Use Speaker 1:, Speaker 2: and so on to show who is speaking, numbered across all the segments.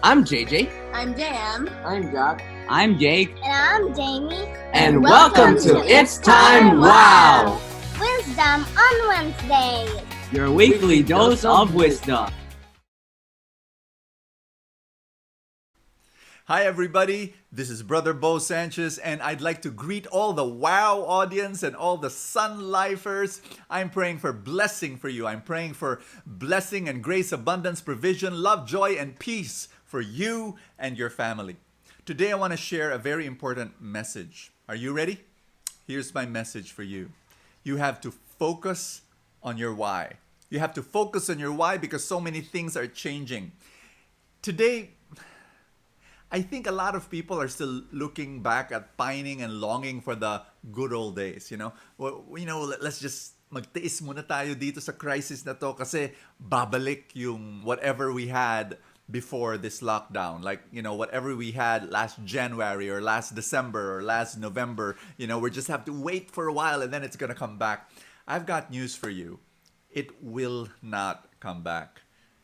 Speaker 1: I'm JJ.
Speaker 2: I'm JM.
Speaker 3: I'm Jack.
Speaker 4: I'm Jake.
Speaker 5: And I'm Jamie.
Speaker 1: And welcome to It's Time WoW!
Speaker 5: Wisdom on Wednesdays.
Speaker 4: Your weekly dose of wisdom.
Speaker 6: Hi everybody, this is Brother Bo Sanchez and I'd like to greet all the WoW audience and all the Sun Lifers. I'm praying for blessing for you. I'm praying for blessing and grace, abundance, provision, love, joy, and peace for you and your family. Today I want to share a very important message. Are you ready? Here's my message for you. You have to focus on your why. You have to focus on your why because so many things are changing. Today, I think a lot of people are still looking back at pining and longing for the good old days, let's just magtiis muna tayo dito sa crisis na to kasi babalik yung whatever we had before this lockdown. Like, whatever we had last January or last December or last November, we just have to wait for a while and then it's going to come back. I've got news for you. It will not come back.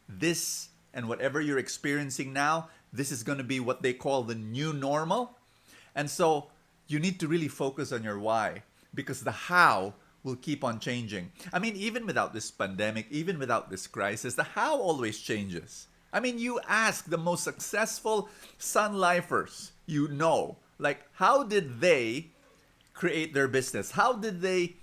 Speaker 6: This and whatever you're experiencing now, this is going to be what they call the new normal. And so you need to really focus on your why because the how will keep on changing. I mean, even without this pandemic, even without this crisis, the how always changes. I mean, you ask the most successful Sun Lifers like, how did they create their business? How did they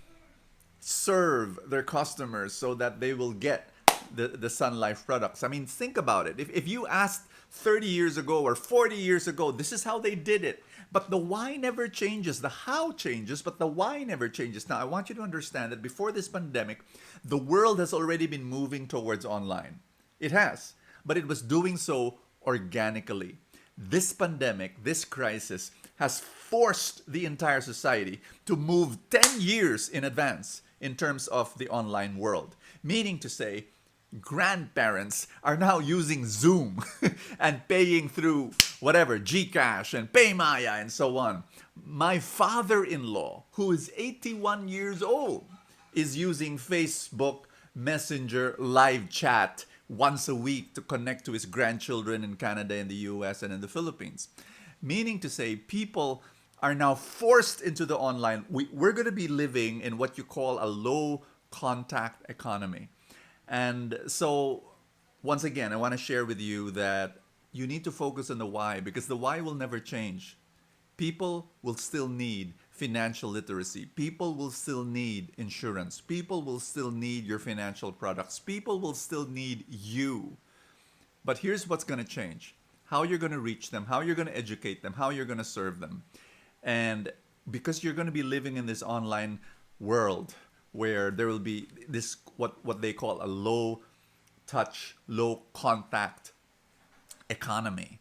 Speaker 6: serve their customers so that they will get the Sun Life products? I mean, think about it. If you asked 30 years ago or 40 years ago, this is how they did it. But the why never changes. The how changes, but the why never changes. Now, I want you to understand that before this pandemic, the world has already been moving towards online. It has, but it was doing so organically. This pandemic, this crisis, has forced the entire society to move 10 years in advance in terms of the online world. Meaning to say, grandparents are now using Zoom and paying through whatever, Gcash and PayMaya and so on. My father-in-law, who is 81 years old, is using Facebook Messenger live chat once a week to connect to his grandchildren in Canada, in the US, and in the Philippines. Meaning to say, people are now forced into the online. We're going to be living in what you call a low-contact economy. And so, once again, I want to share with you that you need to focus on the why because the why will never change. People will still need financial literacy. People will still need insurance. People will still need your financial products. People will still need you. But here's what's going to change. How you're going to reach them, how you're going to educate them, how you're going to serve them. And because you're going to be living in this online world, where there will be this what they call a low touch, low contact economy.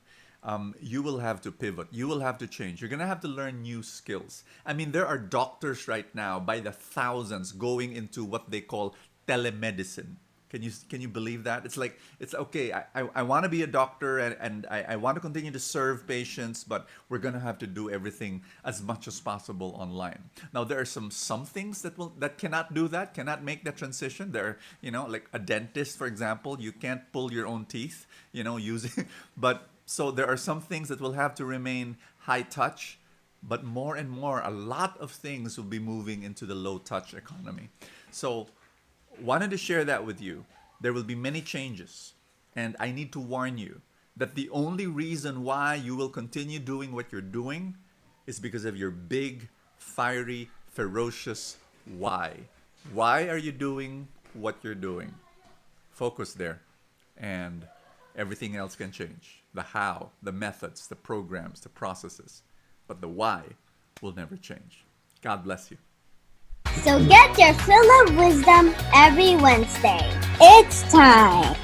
Speaker 6: You will have to pivot. You will have to change. You're going to have to learn new skills. I mean, there are doctors right now by the thousands going into what they call telemedicine. Can you believe that? It's okay, I want to be a doctor and I want to continue to serve patients, but we're going to have to do everything as much as possible online. Now, there are some things that cannot do that, cannot make that transition. There are, like a dentist, for example, you can't pull your own teeth, using, but so there are some things that will have to remain high touch, but more and more, a lot of things will be moving into the low touch economy. So, wanted to share that with you. There will be many changes, and I need to warn you that the only reason why you will continue doing what you're doing is because of your big, fiery, ferocious why. Why are you doing what you're doing? Focus there, and everything else can change. The how, the methods, the programs, the processes, but the why will never change. God bless you.
Speaker 5: So get your fill of wisdom every Wednesday. It's time.